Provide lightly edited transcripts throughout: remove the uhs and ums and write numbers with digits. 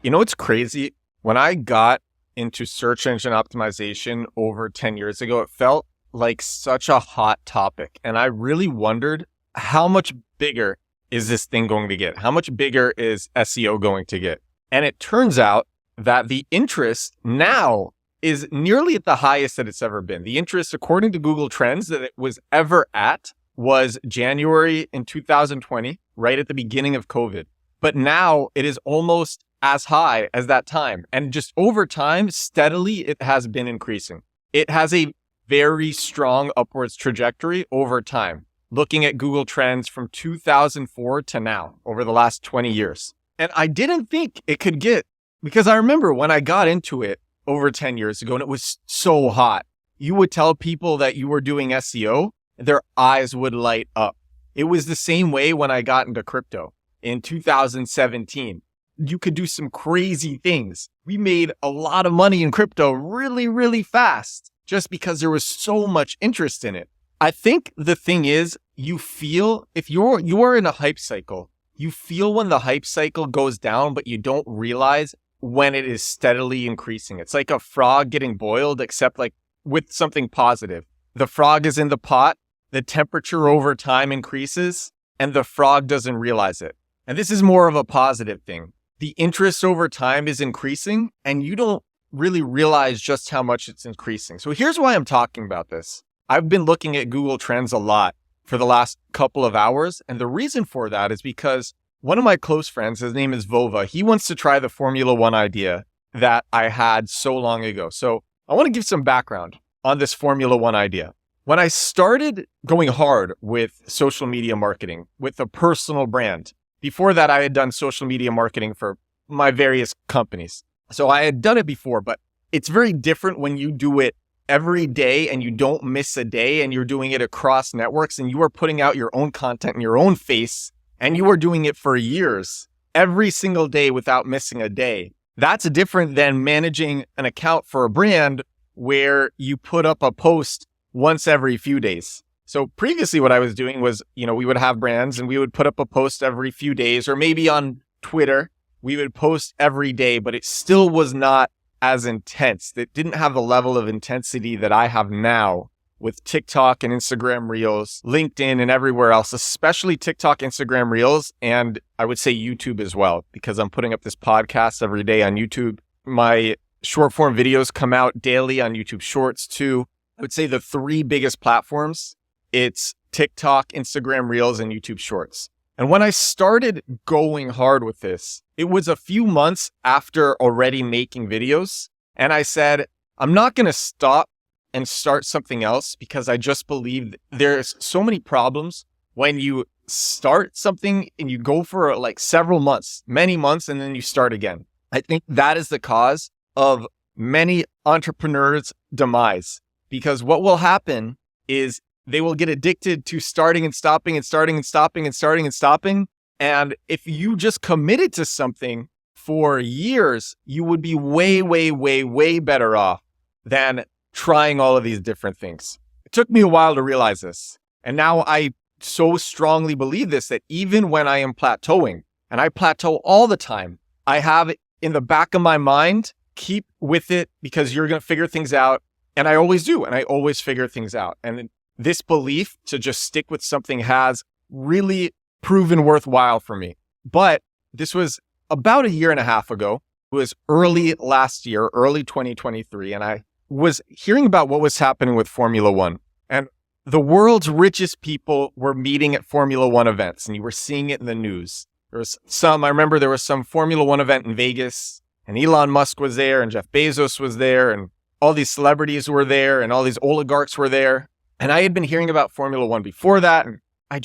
You know what's crazy? When I got into search engine optimization over 10 years ago, it felt like such a hot topic. And I really wondered, how much bigger is this thing going to get? How much bigger is SEO going to get? And it turns out that the interest now is nearly at the highest that it's ever been. The interest, according to Google Trends, that it was ever at was January in 2020, right at the beginning of COVID. But now it is almost as high as that time. And just over time, steadily, it has been increasing. It has a very strong upwards trajectory over time, looking at Google Trends from 2004 to now, over the last 20 years. And I didn't think it could get, because I remember when I got into it over 10 years ago and it was so hot, you would tell people that you were doing SEO, their eyes would light up. It was the same way when I got into crypto in 2017. You could do some crazy things. We made a lot of money in crypto really, really fast just because there was so much interest in it. I think the thing is, you feel, if you are in a hype cycle, you feel when the hype cycle goes down, but you don't realize when it is steadily increasing. It's like a frog getting boiled, except like with something positive. The frog is in the pot, the temperature over time increases, and the frog doesn't realize it. And this is more of a positive thing. The interest over time is increasing, and you don't really realize just how much it's increasing. So here's why I'm talking about this. I've been looking at Google Trends a lot for the last couple of hours, and the reason for that is because one of my close friends, his name is Vova, he wants to try the Formula One idea that I had so long ago. So I want to give some background on this Formula One idea. When I started going hard with social media marketing, with a personal brand, before that, I had done social media marketing for my various companies. So I had done it before, but it's very different when you do it every day and you don't miss a day and you're doing it across networks and you are putting out your own content in your own face and you are doing it for years, every single day without missing a day. That's different than managing an account for a brand where you put up a post once every few days. So previously what I was doing was, we would have brands and we would put up a post every few days, or maybe on Twitter, we would post every day, but it still was not as intense. It didn't have the level of intensity that I have now with TikTok and Instagram Reels, LinkedIn and everywhere else, especially TikTok, Instagram Reels, and I would say YouTube as well, because I'm putting up this podcast every day on YouTube. My short form videos come out daily on YouTube Shorts too. I would say the three biggest platforms, it's TikTok, Instagram Reels, and YouTube Shorts. And when I started going hard with this, it was a few months after already making videos. And I said, I'm not going to stop and start something else because I just believe there's so many problems when you start something and you go for like several months, many months, and then you start again. I think that is the cause of many entrepreneurs' demise, because what will happen is they will get addicted to starting and stopping and starting and stopping and starting and stopping. And if you just committed to something for years, you would be way, way, way, way better off than trying all of these different things. It took me a while to realize this. And now I so strongly believe this, that even when I am plateauing, and I plateau all the time, I have it in the back of my mind, keep with it because you're going to figure things out. And I always do. And I always figure things out. And this belief to just stick with something has really proven worthwhile for me. But this was about a year and a half ago. It was early last year, early 2023. And I was hearing about what was happening with Formula One. And the world's richest people were meeting at Formula One events. And you were seeing it in the news. I remember there was some Formula One event in Vegas. And Elon Musk was there. And Jeff Bezos was there. And all these celebrities were there. And all these oligarchs were there. And I had been hearing about Formula One before that, and I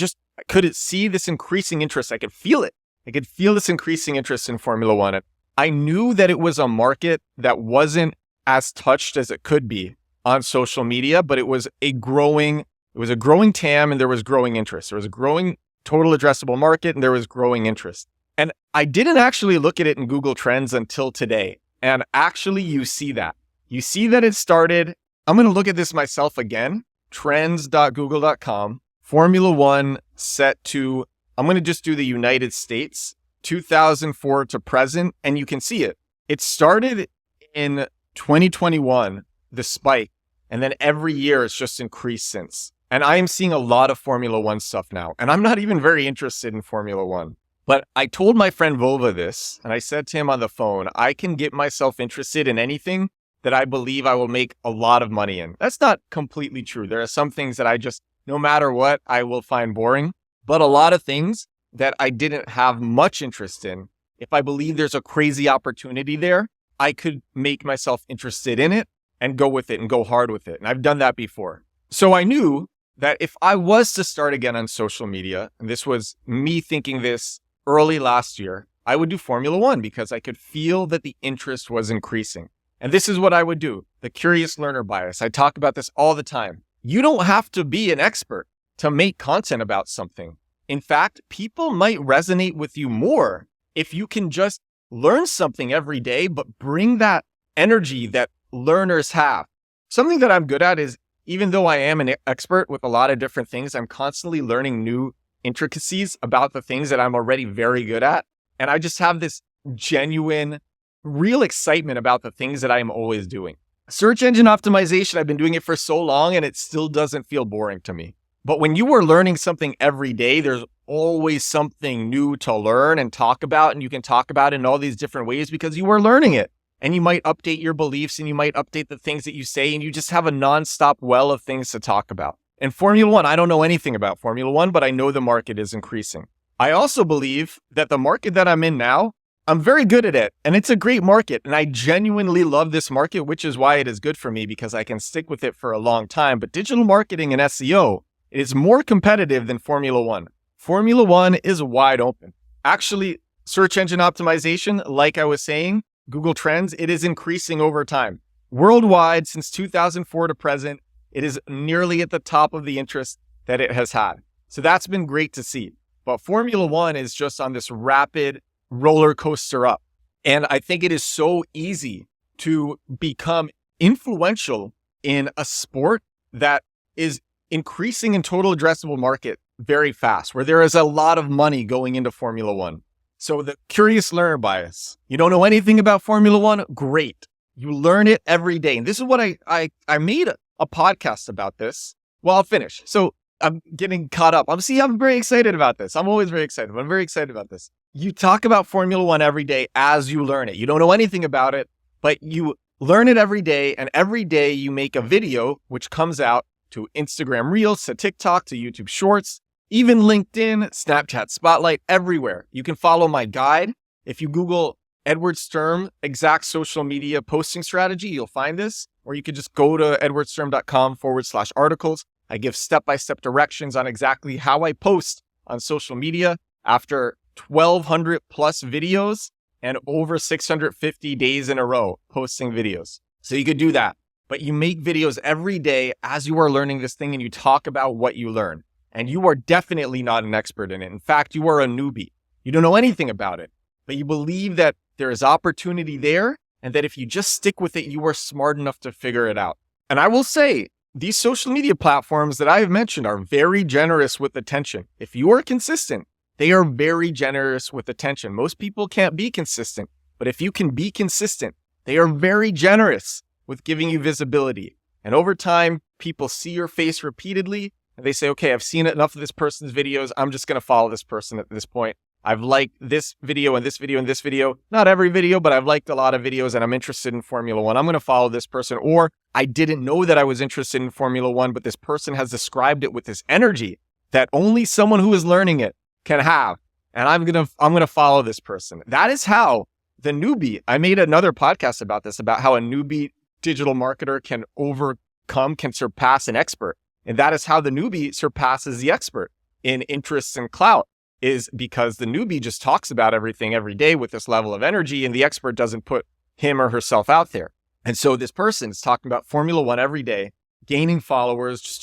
couldn't see this increasing interest. I could feel it. I could feel this increasing interest in Formula One. And I knew that it was a market that wasn't as touched as it could be on social media, but it was a growing TAM and there was growing interest. There was a growing total addressable market and there was growing interest. And I didn't actually look at it in Google Trends until today. And actually you see that. You see that it started. I'm going to look at this myself again. Trends.google.com, Formula One set to, I'm going to just do the United States 2004 to present, and you can see it. It started in 2021, the spike, and then every year it's just increased since. And I am seeing a lot of Formula One stuff now, and I'm not even very interested in Formula One. But I told my friend Vova this, and I said to him on the phone, I can get myself interested in anything that I believe I will make a lot of money in. That's not completely true. There are some things that I just, no matter what, I will find boring. But a lot of things that I didn't have much interest in, if I believe there's a crazy opportunity there, I could make myself interested in it and go with it and go hard with it. And I've done that before. So I knew that if I was to start again on social media, and this was me thinking this early last year, I would do Formula One because I could feel that the interest was increasing. And this is what I would do. The curious learner bias. I talk about this all the time. You don't have to be an expert to make content about something. In fact, people might resonate with you more if you can just learn something every day, but bring that energy that learners have. Something that I'm good at is, even though I am an expert with a lot of different things, I'm constantly learning new intricacies about the things that I'm already very good at. And I just have this genuine, real excitement about the things that I am always doing. Search engine optimization, I've been doing it for so long and it still doesn't feel boring to me. But when you are learning something every day, there's always something new to learn and talk about, and you can talk about it in all these different ways because you are learning it. And you might update your beliefs and you might update the things that you say, and you just have a nonstop well of things to talk about. And Formula One, I don't know anything about Formula One, but I know the market is increasing. I also believe that the market that I'm in now, I'm very good at it, and it's a great market, and I genuinely love this market, which is why it is good for me because I can stick with it for a long time. But digital marketing and SEO is more competitive than Formula One. Formula One is wide open. Actually, search engine optimization, like I was saying, Google Trends, it is increasing over time. Worldwide, since 2004 to present, it is nearly at the top of the interest that it has had. So that's been great to see. But Formula One is just on this rapid roller coaster up. And I think it is so easy to become influential in a sport that is increasing in total addressable market very fast, where there is a lot of money going into Formula One. So the curious learner bias. You don't know anything about Formula One? Great. You learn it every day. And this is what I made a podcast about this. Well, I'll finish. So I'm getting caught up. I'm very excited about this. I'm always very excited, but I'm very excited about this. You talk about Formula One every day as you learn it. You don't know anything about it, but you learn it every day. And every day you make a video, which comes out to Instagram Reels, to TikTok, to YouTube Shorts, even LinkedIn, Snapchat Spotlight, everywhere. You can follow my guide. If you Google Edward Sturm exact social media posting strategy, you'll find this. Or you could just go to edwardsturm.com/articles. I give step-by-step directions on exactly how I post on social media after 1,200 plus videos and over 650 days in a row posting videos. So you could do that. But you make videos every day as you are learning this thing and you talk about what you learn. And you are definitely not an expert in it. In fact, you are a newbie. You don't know anything about it, but you believe that there is opportunity there and that if you just stick with it, you are smart enough to figure it out. And I will say, these social media platforms that I have mentioned are very generous with attention. If you are consistent, they are very generous with attention. Most people can't be consistent, but if you can be consistent, they are very generous with giving you visibility. And over time, people see your face repeatedly and they say, okay, I've seen enough of this person's videos. I'm just going to follow this person at this point. I've liked this video and this video and this video. Not every video, but I've liked a lot of videos and I'm interested in Formula One. I'm going to follow this person. Or I didn't know that I was interested in Formula One, but this person has described it with this energy that only someone who is learning it can have. And I'm going to follow this person. That is how the newbie, I made another podcast about this, about how a newbie digital marketer can surpass an expert. And that is how the newbie surpasses the expert in interests and clout, is because the newbie just talks about everything every day with this level of energy and the expert doesn't put him or herself out there. And so this person is talking about Formula One every day, gaining followers, just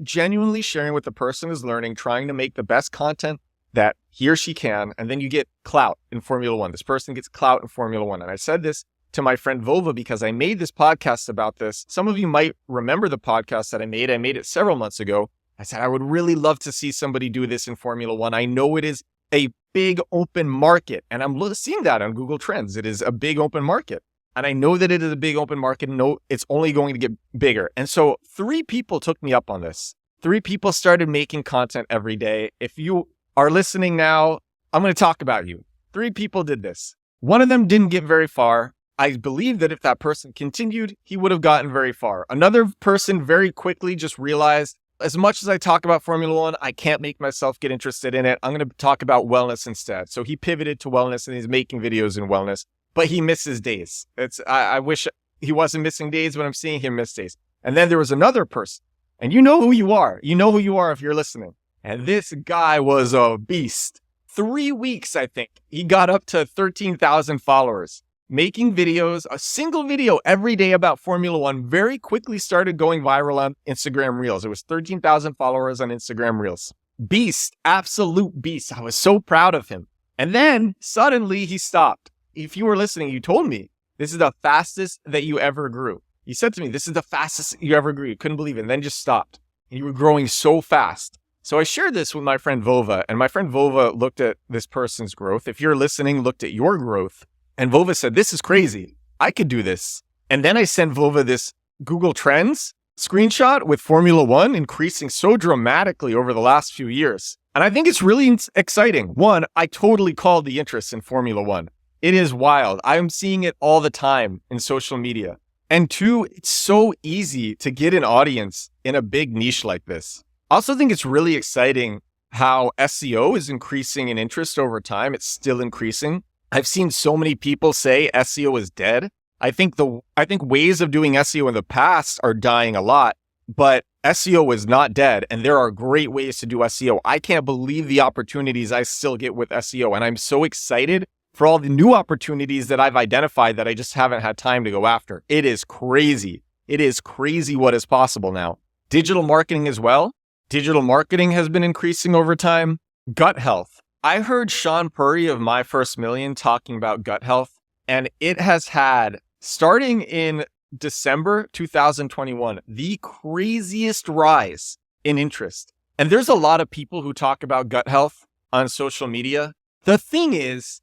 genuinely sharing what the person is learning, trying to make the best content that he or she can. And then you get clout in Formula One. This person gets clout in Formula One. And I said this to my friend Vova because I made this podcast about this. Some of you might remember the podcast that I made. I made it several months ago. I said, I would really love to see somebody do this in Formula One. I know it is a big open market. And I'm seeing that on Google Trends. It is a big open market. And I know that it is a big open market. No, it's only going to get bigger. And so 3 people took me up on this. 3 people started making content every day. If you are listening now, I'm going to talk about you. 3 people did this. One of them didn't get very far. I believe that if that person continued, he would have gotten very far. Another person very quickly just realized, as much as I talk about Formula One, I can't make myself get interested in it. I'm going to talk about wellness instead. So he pivoted to wellness and he's making videos in wellness, but he misses days. I wish he wasn't missing days, but I'm seeing him miss days. And then there was another person, and you know who you are. You know who you are if you're listening. And this guy was a beast. 3 weeks, I think, he got up to 13,000 followers, making videos, a single video every day about Formula One, very quickly started going viral on Instagram Reels. It was 13,000 followers on Instagram Reels. Beast, absolute beast. I was so proud of him. And then suddenly he stopped. If you were listening, you told me, this is the fastest that you ever grew. You said to me, this is the fastest you ever grew. You couldn't believe it. And then just stopped. And you were growing so fast. So I shared this with my friend Vova, and my friend Vova looked at this person's growth. If you're listening, looked at your growth. And Vova said, this is crazy. I could do this. And then I sent Vova this Google Trends screenshot with Formula One increasing so dramatically over the last few years. And I think it's really exciting. One, I totally called the interest in Formula One. It is wild. I'm seeing it all the time in social media. And 2, it's so easy to get an audience in a big niche like this. I also think it's really exciting how SEO is increasing in interest over time. It's still increasing. I've seen so many people say SEO is dead. I think ways of doing SEO in the past are dying a lot, but SEO is not dead, and there are great ways to do SEO. I can't believe the opportunities I still get with SEO, and I'm so excited for all the new opportunities that I've identified that I just haven't had time to go after. It is crazy. It is crazy what is possible now. Digital marketing as well. Digital marketing has been increasing over time. Gut health. I heard Sean Purry of My First Million talking about gut health, and it has had, starting in December 2021, the craziest rise in interest. And there's a lot of people who talk about gut health on social media. The thing is,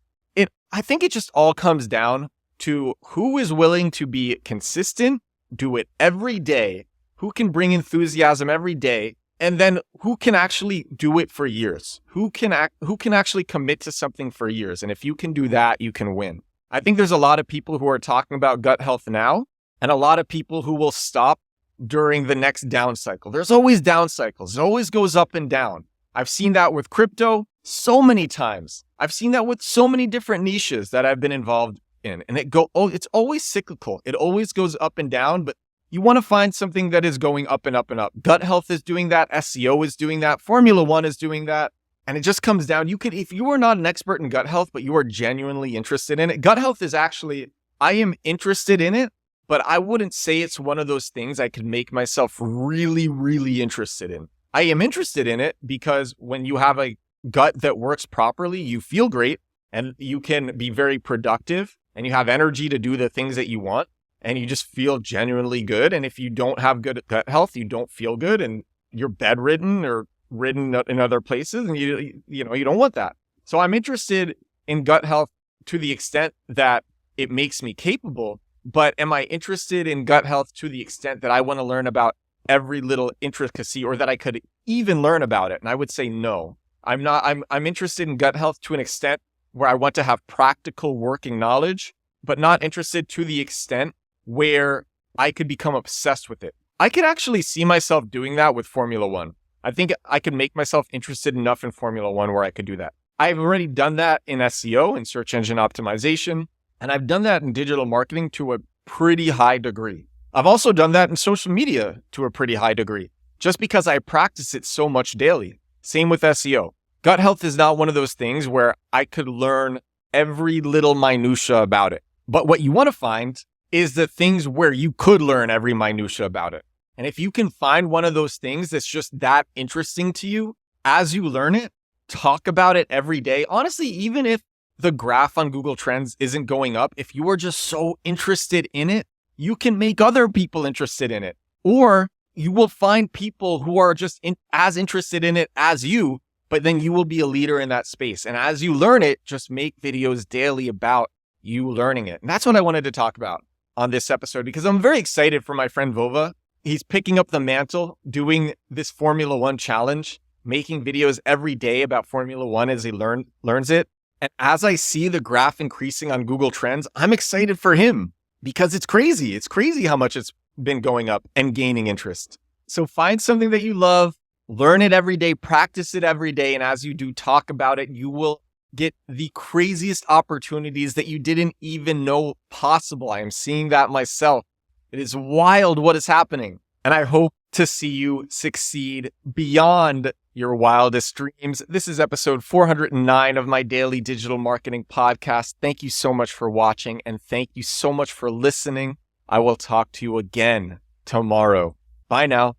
I think it just all comes down to who is willing to be consistent, do it every day, who can bring enthusiasm every day, and then who can actually do it for years, who can actually commit to something for years. And if you can do that, you can win. I think there's a lot of people who are talking about gut health now, and a lot of people who will stop during the next down cycle. There's always down cycles. It always goes up and down. I've seen that with crypto so many times. I've seen that with so many different niches that I've been involved in. And it's always cyclical. It always goes up and down, but you want to find something that is going up and up and up. Gut health is doing that. SEO is doing that. Formula One is doing that. And it just comes down. If you are not an expert in gut health, but you are genuinely interested in it, gut health is actually, I am interested in it, but I wouldn't say it's one of those things I could make myself really, really interested in. I am interested in it because when you have a gut that works properly, you feel great and you can be very productive and you have energy to do the things that you want and you just feel genuinely good. And if you don't have good gut health, you don't feel good and you're bedridden or ridden in other places and you don't want that. So I'm interested in gut health to the extent that it makes me capable, but am I interested in gut health to the extent that I want to learn about every little intricacy or that I could even learn about it? And I would say no. I'm not. I'm interested in gut health to an extent where I want to have practical working knowledge, but not interested to the extent where I could become obsessed with it. I could actually see myself doing that with Formula One. I think I could make myself interested enough in Formula One where I could do that. I've already done that in SEO, in search engine optimization, and I've done that in digital marketing to a pretty high degree. I've also done that in social media to a pretty high degree, just because I practice it so much daily. Same with SEO. Gut health is not one of those things where I could learn every little minutia about it. But what you want to find is the things where you could learn every minutia about it. And if you can find one of those things that's just that interesting to you, as you learn it, talk about it every day. Honestly, even if the graph on Google Trends isn't going up, if you are just so interested in it, you can make other people interested in it. Or you will find people who are just as interested in it as you, but then you will be a leader in that space. And as you learn it, just make videos daily about you learning it. And that's what I wanted to talk about on this episode, because I'm very excited for my friend Vova. He's picking up the mantle, doing this Formula One challenge, making videos every day about Formula One as he learns it. And as I see the graph increasing on Google Trends, I'm excited for him because it's crazy. It's crazy how much it's been going up and gaining interest. So find something that you love, learn it every day, practice it every day. And as you do talk about it, you will get the craziest opportunities that you didn't even know possible. I am seeing that myself. It is wild what is happening. And I hope to see you succeed beyond your wildest dreams. This is episode 409 of my daily digital marketing podcast. Thank you so much for watching, and thank you so much for listening. I will talk to you again tomorrow. Bye now.